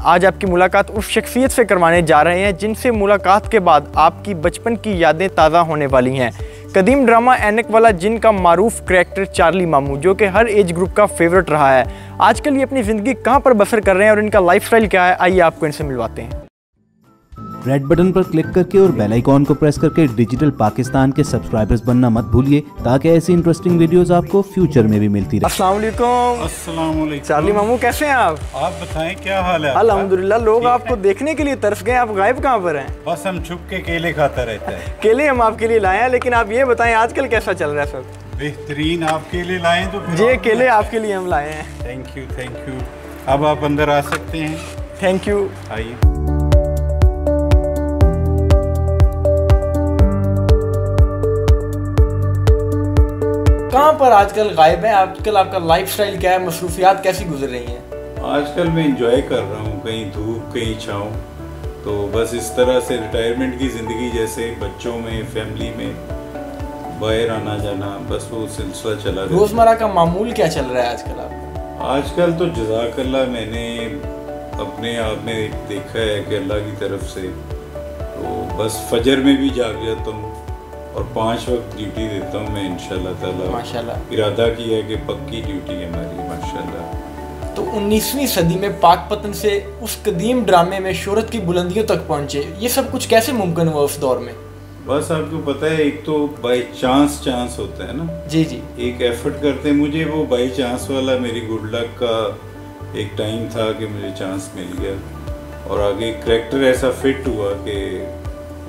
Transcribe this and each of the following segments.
आज आपकी मुलाकात उस शख्सियत से करवाने जा रहे हैं जिनसे मुलाकात के बाद आपकी बचपन की यादें ताज़ा होने वाली हैं। कदीम ड्रामा ऐनक वाला जिन का मारूफ करैक्टर चार्ली मामू, जो कि हर एज ग्रुप का फेवरेट रहा है, आजकल ये अपनी ज़िंदगी कहाँ पर बसर कर रहे हैं और इनका लाइफस्टाइल क्या है, आइए आपको इनसे मिलवाते हैं। रेड बटन पर क्लिक करके और बेल आइकॉन को प्रेस करके डिजिटल पाकिस्तान के सब्सक्राइबर्स बनना मत भूलिए, ताकि ऐसी इंटरेस्टिंग वीडियोस आपको फ्यूचर में भी मिलती रहे। अस्सलाम वालेकुम। अस्सलाम वालेकुम। चार्ली मामू कैसे हैं आप? आप बताएं क्या हाल है? अल्हम्दुलिल्लाह। लोग आपको देखने के लिए तरस गए, आप गायब कहाँ पर हैं? बस हम छुप के केले खाता रहता है। केले हम आपके लिए लाए हैं, लेकिन आप ये बताएं आजकल कैसा चल रहा है सब? बेहतरीन। आपके लिए लाएं तो फिर ये केले आपके लिए हम लाए हैं। Thank you thank you. अब आप अंदर आ सकते हैं। Thank you. आइए। कहाँ पर आजकल गायब है? आजकल आपका लाइफस्टाइल क्या है? मसरूफियात कैसी गुजर रही हैं? आजकल मैं इंजॉय कर रहा हूँ, कहीं धूप कहीं छाँव, तो बस इस तरह से रिटायरमेंट की ज़िंदगी जैसे बच्चों में, फैमिली में बाहर आना जाना, बस वो सिलसिला चला रहता है। रोज़मर्रा का मामूल क्या चल रहा है आजकल आप? आजकल तो जज़ाकल्लाह मैंने अपने आप में देखा है कि अल्लाह की तरफ से तो बस फजर में भी जाग जाता हूँ और 5 वक्त ड्यूटी देता हूँ मैं इंशाल्लाह ताला। माशाल्लाह। इरादा किया है कि पक्की ड्यूटी है हमारी माशाल्लाह। तो 19वीं सदी में पाकपतन से उस कदीम ड्रामे में शोहरत की बुलंदियों तक पहुँचे, ये सब कुछ कैसे मुमकिन हुआ उस दौर में? बस आपको पता है, एक तो बाई चांस होता है ना। जी जी। एक एफर्ट करते हैं, मुझे वो बाई चांस वाला मेरी गुड लक का एक टाइम था कि मुझे चांस मिल गया और आगे करैक्टर ऐसा फिट हुआ कि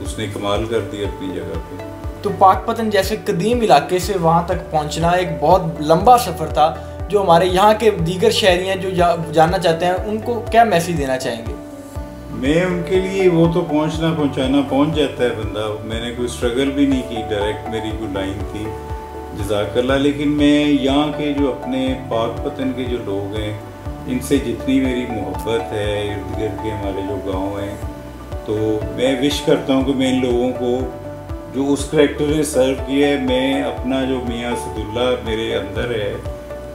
उसने कमाल कर दिया अपनी जगह पे। तो पाकपतन जैसे कदीम इलाके से वहाँ तक पहुँचना एक बहुत लंबा सफ़र था। जो हमारे यहाँ के दीगर शहरी जो जानना चाहते हैं, उनको क्या मैसेज देना चाहेंगे? मैं उनके लिए वो तो पहुँचाना पहुँच जाता है बंदा। मैंने कोई स्ट्रगल भी नहीं की, डायरेक्ट मेरी कोई लाइन थी जज़ाकल्लाह। लेकिन मैं यहाँ के जो अपने पाकपतन के जो लोग हैं, इनसे जितनी मेरी मोहब्बत है, इर्द गिर्द के हमारे जो गाँव हैं, तो मैं विश करता हूँ कि मैं इन लोगों को जो उस करैक्टर ने सर्व किया है, मैं अपना जो मियाँ सदुल्ला मेरे अंदर है,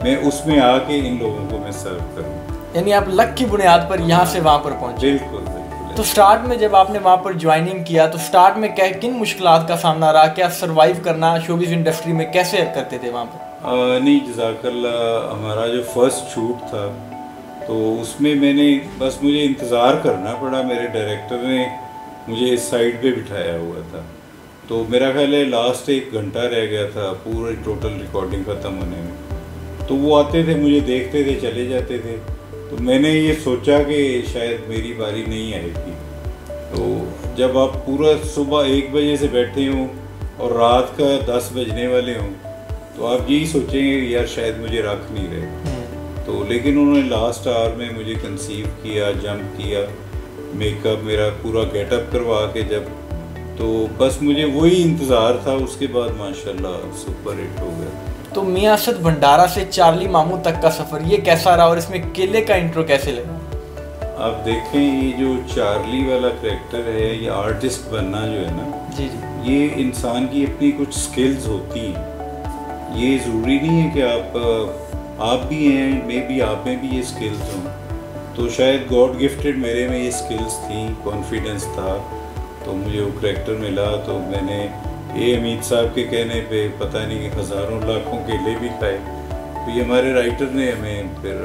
मैं उसमें आके इन लोगों को मैं सर्व करूँ। यानी आप लक की बुनियाद पर यहाँ से वहाँ पर पहुँचे? बिल्कुल बिल्कुल। तो स्टार्ट में जब आपने वहाँ पर ज्वाइनिंग किया तो स्टार्ट में किन मुश्किलात का सामना रहा? क्या सर्वाइव करना शोबिज़ इंडस्ट्री में कैसे करते थे वहाँ पर? नहीं जज़ाकल्लाह, हमारा जो फर्स्ट शूट था तो उसमें मुझे इंतज़ार करना पड़ा। मेरे डायरेक्टर ने मुझे इस साइड पे बिठाया हुआ था, तो मेरा ख्याल है लास्ट 1 घंटा रह गया था पूरी टोटल रिकॉर्डिंग ख़त्म होने में। तो वो आते थे, मुझे देखते थे, चले जाते थे। तो मैंने ये सोचा कि शायद मेरी बारी नहीं आएगी। तो जब आप पूरा सुबह 1 बजे से बैठे हों और रात का 10 बजने वाले हों, तो आप यही सोचेंगे यार शायद मुझे रख नहीं रहे। तो लेकिन उन्होंने लास्ट आवर में मुझे कंसीव किया, जंप किया, मेकअप मेरा पूरा गेटअप करवा के जब, तो बस मुझे वही इंतज़ार था। उसके बाद माशाल्लाह सुपर हिट हो गया। तो मियां असद भंडारा से चार्ली मामू तक का सफ़र ये कैसा रहा और इसमें केले का इंट्रो कैसे लगा? आप देखें, ये जो चार्ली वाला करैक्टर है, ये आर्टिस्ट बनना जो है ना, जी जी, ये इंसान की अपनी कुछ स्किल्स होती हैं। ये ज़रूरी नहीं है कि आप भी हैं, मे बी आप में भी ये स्किल्स हों। तो शायद गॉड गिफ्टेड मेरे में ये स्किल्स थी, कॉन्फिडेंस था, तो मुझे वो करैक्टर मिला। तो मैंने अमीद साहब के कहने पे पता नहीं कि हज़ारों लाखों केले भी खाए। तो ये हमारे राइटर ने हमें फिर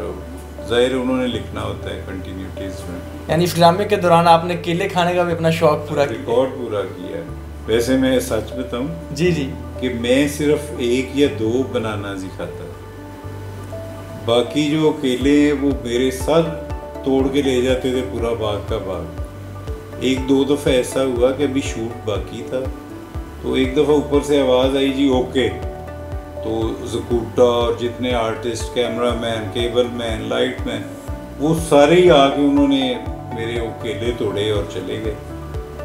ज़ाहिर उन्होंने लिखना होता है कंटिन्यूटीज़ में। यानी इस ड्रामे के दौरान आपने केले खाने का भी अपना शौक पूरा किया? रिकॉर्ड पूरा किया। वैसे मैं सच बताऊँ जी जी, कि मैं सिर्फ 1 या 2 बनाना सिखाता, बाकी जो केले हैं वो मेरे साथ तोड़ के ले जाते थे पूरा बाग का बाग। 1-2 दफ़ा ऐसा हुआ कि अभी शूट बाकी था, तो एक दफ़ा ऊपर से आवाज़ आई जी ओके। तो ज़कूटा और जितने artist, cameraman, cable man, light man, वो सारे ही आके उन्होंने मेरे वो केले तोड़े और चले गए।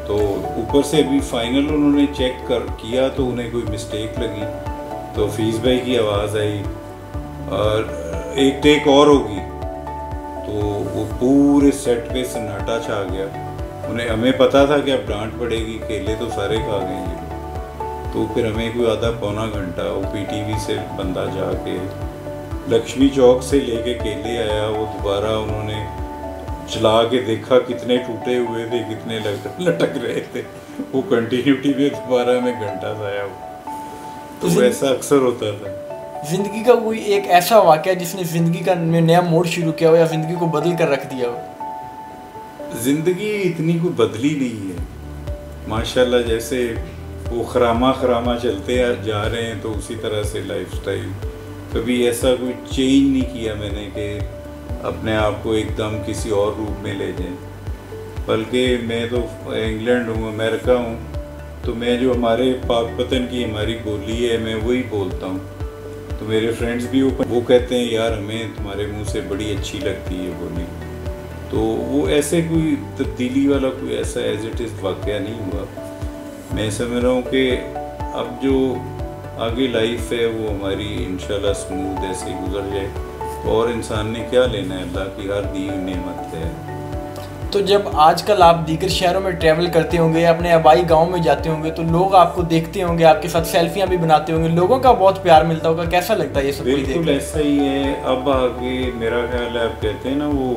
तो ऊपर से अभी फाइनल उन्होंने चेक किया तो उन्हें कोई मिस्टेक लगी, तो फीस भाई की आवाज़ आई और एक टेक और होगी। तो वो पूरे सेट पे सन्नाटा छा गया। हमें पता था कि अब डांट पड़ेगी, केले तो सारे खा गए ये। तो फिर हमें कोई आधा पौना घंटा वो पीटीवी से बंदा जाके लक्ष्मी चौक से लेके केले आया। वो दोबारा उन्होंने चला के देखा कितने टूटे हुए थे, कितने लटक रहे थे, वो कंटिन्यूटी में दोबारा में घंटा सा आया वो। तो ऐसा अक्सर होता था। जिंदगी का कोई एक ऐसा वाकया जिसने जिंदगी का नया मोड़ शुरू किया हो या जिंदगी को बदल कर रख दिया हो? जिंदगी इतनी कोई बदली नहीं है माशाल्लाह, जैसे वो खरामा चलते जा रहे हैं तो उसी तरह से लाइफस्टाइल। कभी ऐसा कोई चेंज नहीं किया मैंने कि अपने आप को एकदम किसी और रूप में ले जाएं। बल्कि मैं तो इंग्लैंड हूँ, अमेरिका हूँ, तो मैं जो हमारे पाक वतन की हमारी बोली है मैं वही बोलता हूँ। तो मेरे फ्रेंड्स भी वो कहते हैं यार हमें तुम्हारे मुंह से बड़ी अच्छी लगती है बोली। तो वो ऐसे कोई तब्दीली वाला कोई ऐसा एज इट इज़ वाक़या नहीं हुआ। मैं समझ रहा हूँ कि अब जो आगे लाइफ है वो हमारी इंशाल्लाह स्मूथ ऐसे गुजर जाए, तो और इंसान ने क्या लेना है, अल्लाह की हर दी हुई नेमत है। तो जब आजकल आप दीगर शहरों में ट्रैवल करते होंगे या अपने आबाई गांव में जाते होंगे तो लोग आपको देखते होंगे, आपके साथ सेल्फियां भी बनाते होंगे, लोगों का बहुत प्यार मिलता होगा, कैसा लगता है ये सब? बिल्कुल ऐसा ही है। अब आगे मेरा ख्याल है, आप कहते हैं ना वो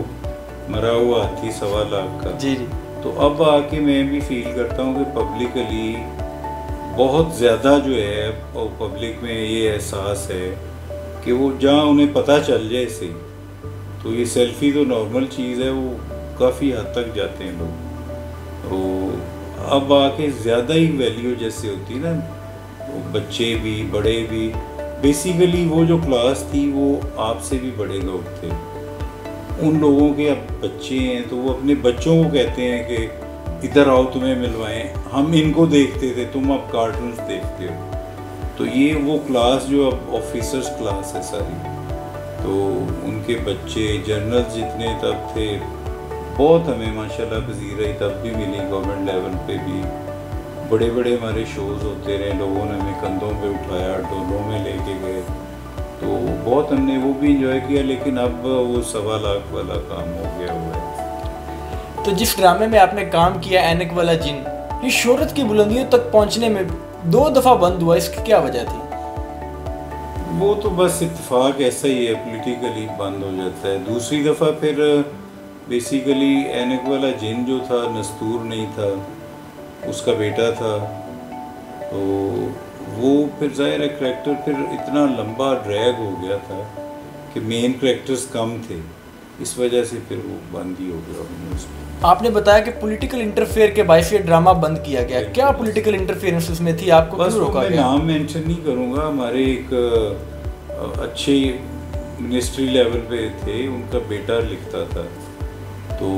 मरा हुआ हाथी 1.25 लाख का। जी जी। तो अब आके मैं भी फील करता हूँ कि पब्लिकली बहुत ज़्यादा जो है पब्लिक में ये एहसास है कि वो जहाँ उन्हें पता चल जाए से, तो ये सेल्फी तो नॉर्मल चीज़ है, वो काफ़ी हद तक जाते हैं लोग। तो अब आके ज़्यादा ही वैल्यू जैसे होती है ना, वो बच्चे भी बड़े भी, बेसिकली वो जो क्लास थी वो आपसे भी बड़े लोग थे, उन लोगों के अब बच्चे हैं तो वो अपने बच्चों को कहते हैं कि इधर आओ तुम्हें मिलवाएं, हम इनको देखते थे, तुम अब कार्टून्स देखते हो। तो ये वो क्लास जो अब ऑफिसर्स क्लास है सारी, तो उनके बच्चे जर्नल्स जितने तब थे, बहुत हमें माशाल्लाह पसीर रही तब भी मिली। गवर्नमेंट लेवल पे भी बड़े बड़े हमारे शोज़ होते रहे, लोगों ने हमें कंधों पे उठाया, डोलों में लेके गए, तो बहुत हमने वो भी इंजॉय किया। लेकिन अब वो 1.25 लाख वाला काम हो गया हुआ है। तो जिस ड्रामे में आपने काम किया ऐनक वाला जिन, ये शोहरत की बुलंदियों तक पहुंचने में 2 दफ़ा बंद हुआ, इसकी क्या वजह थी? वो तो बस इत्तेफाक ऐसा ही है, पॉलिटिकली बंद हो जाता है। दूसरी दफ़ा फिर बेसिकली ऐनक वाला जिन जो था नस्तूर नहीं था, उसका बेटा था, तो वो फिर ज़ाहिर है करैक्टर फिर इतना लंबा ड्रैग हो गया था कि मेन करैक्टर्स कम थे, इस वजह से फिर वो बंद ही हो गया। आपने बताया कि पॉलिटिकल इंटरफेयर के बायस ये ड्रामा बंद किया गया, क्या पॉलिटिकल इंटरफेरेंस उसमें थी, आपको क्यों रोका गया? नाम मेंशन नहीं करूँगा, हमारे एक अच्छे मिनिस्ट्री लेवल पे थे, उनका बेटा लिखता था, तो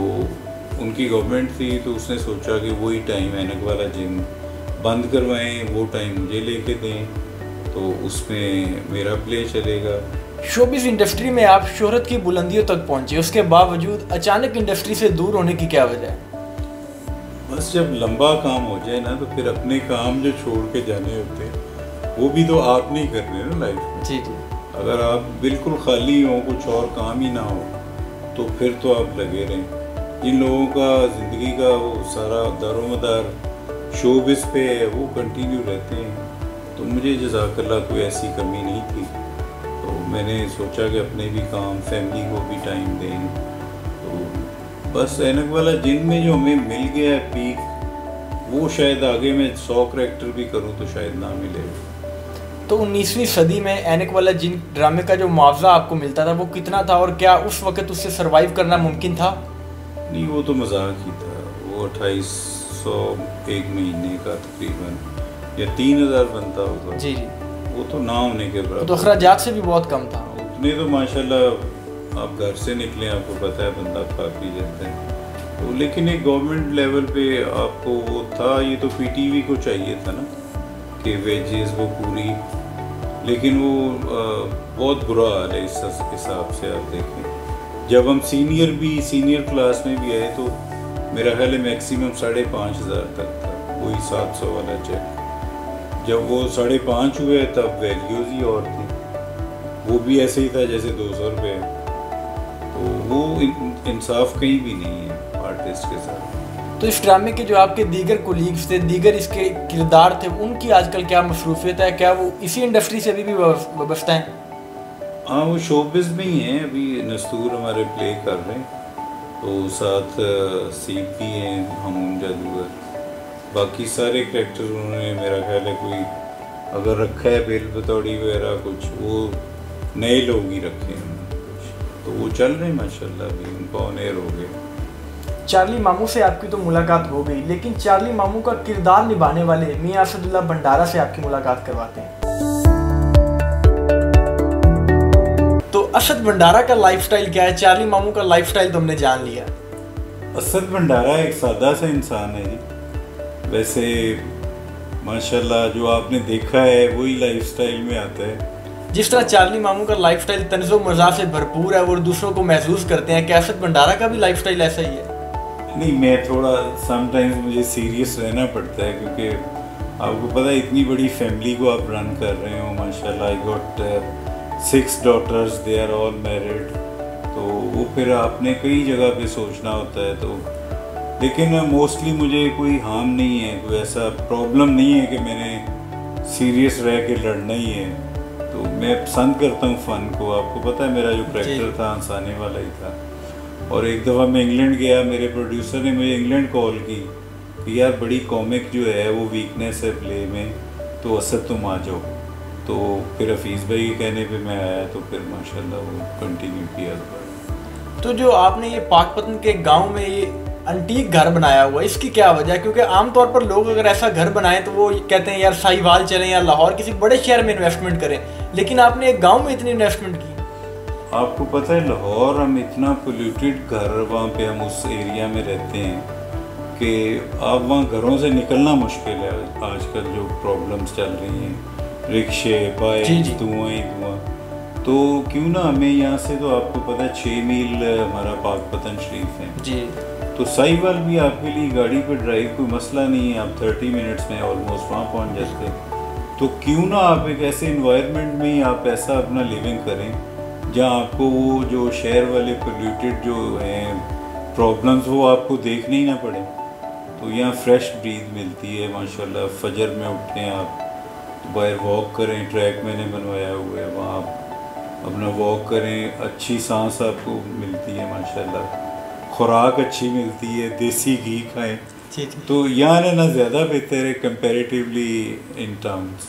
उनकी गवर्नमेंट थी, तो उसने सोचा कि वही टाइम ऐनक वाला जिन बंद करवाएं, वो टाइम मुझे लेके दें, तो उसमें मेरा प्ले चलेगा। शोबिज़ इंडस्ट्री में आप शोहरत की बुलंदियों तक पहुंचे, उसके बावजूद अचानक इंडस्ट्री से दूर होने की क्या वजह है? बस जब लंबा काम हो जाए ना, तो फिर अपने काम जो छोड़ के जाने होते हैं वो भी तो आप नहीं करने ना लाइफ में। जी जी। अगर आप बिल्कुल खाली हो, कुछ और काम ही ना हो, तो फिर तो आप लगे रहें। जिन लोगों का ज़िंदगी का वो सारा दारोमदार शोबिज़ पे है, वो कंटिन्यू रहते हैं, तो मुझे जज़ाकल्लाह कोई ऐसी कमी नहीं थी। तो मैंने सोचा कि अपने भी काम, फैमिली को भी टाइम दें, तो बस ऐनक वाला जिन में जो हमें मिल गया है पीक, वो शायद आगे मैं 100 करैक्टर भी करूँ तो शायद ना मिले। तो 19वीं सदी में ऐनक वाला जिन ड्रामे का जो मुआवजा आपको मिलता था वो कितना था, और क्या उस वक़्त उससे सर्वाइव करना मुमकिन था? नहीं, वो तो मजाक ही था। वो 2800 एक महीने का तकरीबन, या 3000 बनता होगा। जी जी। वो तो ना होने के बराबर, तो अखराजात से भी बहुत कम था। उतने तो माशाल्लाह आप घर से निकले, आपको पता है बंदा खा पी जाता है, तो लेकिन एक गवर्नमेंट लेवल पे आपको वो था, ये तो पीटीवी को चाहिए था ना कि वेजेस वो पूरी, लेकिन वो बहुत बुरा हाल है इस हिसाब से। आप देखें, जब हम सीनियर क्लास में भी आए तो मेरा ख्याल है मैक्सिमम 5,500 तक था, वही 700 वाला चेक। जब वो 5.5 हुए तब वैल्यूज़ ही और थी, वो भी ऐसे ही था जैसे 200 रुपये। तो वो इंसाफ कहीं भी नहीं है आर्टिस्ट के साथ। तो इस ड्रामे के जो आपके दीगर कोलीग्स थे, दीगर इसके किरदार थे, उनकी आजकल क्या मसरूफियत है? क्या वो इसी इंडस्ट्री से अभी भी वाबस्ता हैं? हाँ, वो शोबिज़ में ही हैं। अभी नस्तूर हमारे प्ले कर रहे हैं, तो साथ सीपी हैं हमूम जादूगर, बाकी सारे कैरेक्टर उन्होंने मेरा ख्याल है कोई अगर रखा है बेल बतौड़ी वगैरह कुछ वो नए लोग ही रखे हैं कुछ, तो वो चल रहे हैं माशाल्लाह, अभी उनका ऑन एयर हो गया। चार्ली मामू से आपकी तो मुलाकात हो गई, लेकिन चार्ली मामू का किरदार निभाने वाले मियां असदुल्लाह भंडारा से आपकी मुलाकात करवाते हैं। तो असद भंडारा का लाइफस्टाइल क्या है? चार्ली मामू का लाइफस्टाइल तो हमने जान लिया। असद भंडारा एक सादा सा इंसान है जी, वैसे माशाल्लाह जो आपने देखा है वही लाइफस्टाइल में आता है। जिस तरह चार्ली मामू का लाइफस्टाइल तन्ज़ो मज़ा से भरपूर है और दूसरों को महसूस करते हैं, क्या असद भंडारा का भी लाइफस्टाइल ऐसा ही है? नहीं, मैं थोड़ा समटाइम्स मुझे सीरियस रहना पड़ता है, क्योंकि आपको पता है इतनी बड़ी फैमिली को आप रन कर रहे हो माशाल्लाह। I got 6 daughters, they are all married, तो वो फिर आपने कई जगह पे सोचना होता है। तो लेकिन मोस्टली मुझे कोई हार्म नहीं है, कोई ऐसा प्रॉब्लम नहीं है कि मैंने सीरियस रह के लड़ना ही है। तो मैं पसंद करता हूँ फ़न को, आपको पता है मेरा जो करैक्टर था हंसाने वाला ही था। और एक दफ़ा मैं इंग्लैंड गया, मेरे प्रोड्यूसर ने मुझे इंग्लैंड कॉल की कि यार बड़ी कॉमिक जो है वो वीकनेस है प्ले में, तो असद तुम आ जाओ। तो फिर हफीज़ भाई के कहने पे मैं आया, तो फिर माशाल्लाह वो कंटिन्यू किया दोबारा। तो जो आपने ये पाकपतन के गांव में ये अंटीक घर बनाया हुआ है, इसकी क्या वजह है? क्योंकि आमतौर पर लोग अगर ऐसा घर बनाएं तो वो कहते हैं यार साहिवाल चलें या लाहौर किसी बड़े शहर में इन्वेस्टमेंट करें, लेकिन आपने एक गांव में इतनी इन्वेस्टमेंट की। आपको पता है लाहौर हम इतना पोल्यूटेड घर, वहाँ पे हम उस एरिया में रहते हैं कि आप वहाँ घरों से निकलना मुश्किल है। आजकल जो प्रॉब्लम्स चल रही हैं, रिक्शे, बाइक, धुआं ही धुआं, तो क्यों ना हमें यहाँ से, तो आपको पता है 6 मील हमारा पाकपतन शरीफ है जी, तो साहिवाल भी आपके लिए गाड़ी पर ड्राइव कोई मसला नहीं है, आप 30 मिनट्स में ऑलमोस्ट वहाँ पहुँच जाते हैं। तो क्यों ना आप एक ऐसे इन्वायरमेंट में ही आप ऐसा अपना लिविंग करें जहाँ आपको वो जो शहर वाले पोल्यूटेड जो हैं प्रॉब्लम्स वो आपको देखने ही ना पड़े। तो यहाँ फ्रेश ब्रीथ मिलती है माशाल्लाह। फजर में उठें आप, तो बाहर वॉक करें, ट्रैक मैंने बनवाया हुआ है, वहाँ आप अपना वॉक करें, अच्छी सांस आपको मिलती है माशाल्लाह, खुराक अच्छी मिलती है, देसी घी खाएं। तो यहाँ रहना ज़्यादा बेहतर है कंपैरेटिवली इन टाउन्स।